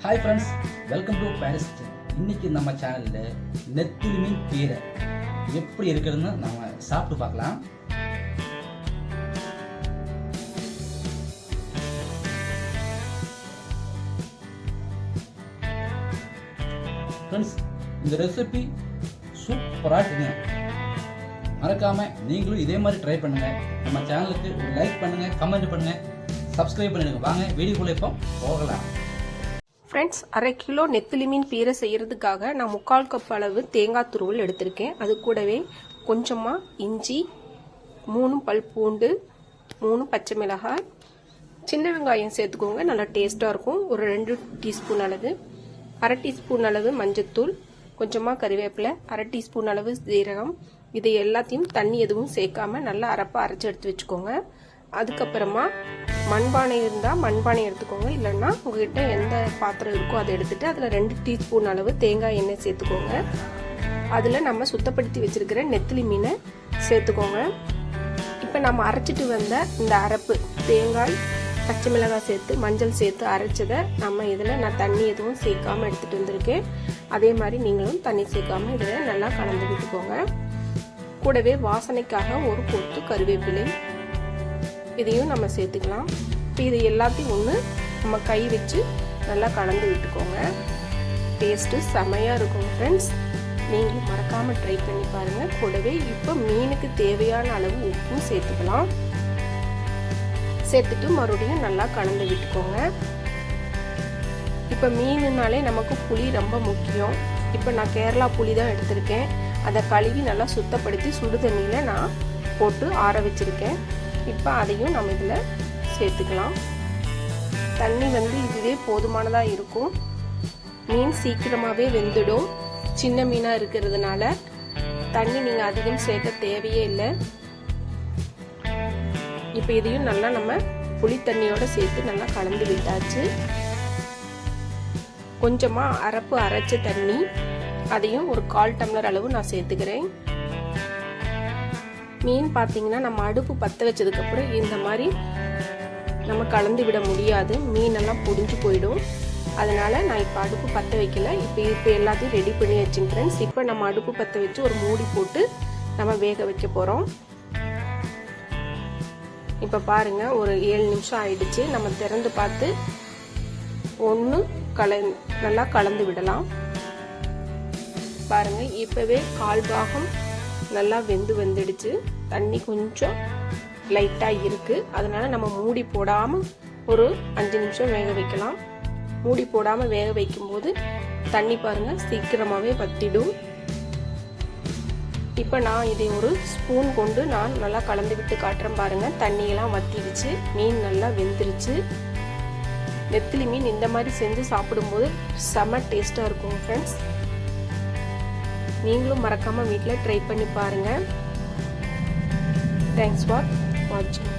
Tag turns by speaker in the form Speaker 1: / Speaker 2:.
Speaker 1: Hi friends, welcome to Paris. இன்னைக்கு நம்ம சேனலில் நெத்திலி மீன் கீரை எப்படி இருக்குதுன்னு நம்ம சாப்பிட்டு பார்க்கலாம். ஃப்ரெண்ட்ஸ், இந்த ரெசிபி சூப்பராக இருக்குங்க. மறக்காமல் நீங்களும் இதே மாதிரி ட்ரை பண்ணுங்கள். நம்ம சேனலுக்கு லைக் பண்ணுங்கள், கமெண்ட் பண்ணுங்கள், சப்ஸ்கிரைப் பண்ணிடுங்க. வாங்க வீடியோக்குள்ளே இப்போ போகலாம்.
Speaker 2: ஃப்ரெண்ட்ஸ், 1/2 கிலோ நெத்திலி மீன் பீரை செய்கிறதுக்காக நான் 3/4 கப் அளவு தேங்காய் துருவல் எடுத்திருக்கேன். அது கூடவே கொஞ்சமாக இஞ்சி, 3 பல் பூண்டு, 3 பச்சை மிளகாய், சின்ன வெங்காயம் சேர்த்துக்கோங்க, நல்லா டேஸ்ட்டாக இருக்கும். ஒரு 2 டீஸ்பூன் அளவு, 1/2 டீஸ்பூன் அளவு மஞ்சத்தூள், கொஞ்சமாக கறிவேப்பிலை, 1/2 டீஸ்பூன் அளவு சீரகம். இதை எல்லாத்தையும் தண்ணி எதுவும் சேர்க்காம நல்லா அரைப்பாக அரைச்சி எடுத்து வச்சுக்கோங்க. அதுக்கப்புறமா மண்பானை இருந்தால் மண்பானை எடுத்துக்கோங்க, இல்லைன்னா உங்ககிட்ட எந்த பாத்திரம் இருக்கோ அதை எடுத்துட்டு அதில் 2 டீஸ்பூன் அளவு தேங்காய் எண்ணெய் சேர்த்துக்கோங்க. அதில் நம்ம சுத்தப்படுத்தி வச்சிருக்கிற நெத்திலி மீனை சேர்த்துக்கோங்க. இப்போ நம்ம அரைச்சிட்டு வந்த இந்த அரைப்பு தேங்காய், பச்சை மிளகாய் சேர்த்து மஞ்சள் சேர்த்து அரைச்சதை நம்ம இதில் நான் தண்ணி எதுவும் சேர்க்காம எடுத்துகிட்டு வந்திருக்கேன். அதே மாதிரி நீங்களும் தண்ணி சேர்க்காம இதில் நல்லா கலந்து விட்டுக்கோங்க. கூடவே வாசனைக்காக ஒரு கொத்து கருவேப்பிலை இதையும் நம்ம சேர்த்துக்கலாம். இப்போ இது எல்லாத்தையும் ஒன்று நம்ம கை வச்சு நல்லா கலந்து விட்டுக்கோங்க. டேஸ்ட்டு செமையாக இருக்கும் ஃப்ரெண்ட்ஸ். நீங்களும் மறக்காமல் ட்ரை பண்ணி பாருங்கள். கூடவே இப்போ மீனுக்கு தேவையான அளவு உப்பும் சேர்த்துக்கலாம். சேர்த்துட்டு மறுபடியும் நல்லா கலந்து விட்டுக்கோங்க. இப்போ மீனுனாலே நமக்கு புளி ரொம்ப முக்கியம். இப்போ நான் கேரளா புளி தான் எடுத்திருக்கேன். அதை கழுவி நல்லா சுத்தப்படுத்தி சுடு தண்ணியில் நான் போட்டு ஆற வச்சுருக்கேன். இப்போ அதையும் நம்ம இதில் சேர்த்துக்கலாம். தண்ணி இதுவே போதுமானதாக இருக்கும். மீன் சீக்கிரமாகவே வெந்துடும். சின்ன மீனாக இருக்கிறதுனால தண்ணி நீங்கள் அதிகம் சேர்க்க தேவையே இல்லை. இப்போ இதையும் நல்லா நம்ம புளி தண்ணியோடு சேர்த்து நல்லா கலந்து விட்டாச்சு. கொஞ்சமாக அரைப்பு அரைச்ச தண்ணி அதையும் ஒரு 1/4 டம்ளர் அளவு நான் சேர்த்துக்கிறேன். மீன் பார்த்தீங்கன்னா நம்ம அடுப்பு பற்ற வச்சதுக்கப்புறம் இந்த மாதிரி நம்ம கலந்து விட முடியாது, மீனெல்லாம் பொடிஞ்சு போயிடும். அதனால் நான் இப்போ அடுப்பு பற்ற வைக்கல. இப்போ எல்லாத்தையும் ரெடி பண்ணி வச்சுங்க ஃப்ரெண்ட்ஸ். இப்போ நம்ம அடுப்பு பற்ற வச்சு ஒரு மூடி போட்டு நம்ம வேக வைக்க போகிறோம். இப்போ பாருங்கள், ஒரு 7 நிமிஷம் ஆயிடுச்சு. நம்ம திறந்து பார்த்து நல்லா கலந்து விடலாம். பாருங்கள், இப்போவே 1/4 பாகம் நல்லா வெந்துடுச்சு. தண்ணி கொஞ்சம் லைட்டாக இருக்குது. அதனால் நம்ம மூடி போடாமல் ஒரு 5 நிமிஷம் வேக வைக்கலாம். மூடி போடாமல் வேக வைக்கும்போது தண்ணி பாருங்கள் சீக்கிரமாகவே வத்திடும். இப்போ நான் இதை ஒரு ஸ்பூன் கொண்டு நான் நல்லா கலந்து விட்டு காட்டுறேன். பாருங்கள், தண்ணியெல்லாம் வத்திடுச்சு, மீன் நல்லா வெந்துருச்சு. நெத்திலி மீன் இந்த மாதிரி செஞ்சு சாப்பிடும்போது செம்ம டேஸ்ட்டாக இருக்கும் ஃப்ரெண்ட்ஸ். நீங்களும் மறக்காமல் வீட்டில் ட்ரை பண்ணி பாருங்கள். தேங்க்ஸ் ஃபார் வாட்சிங்.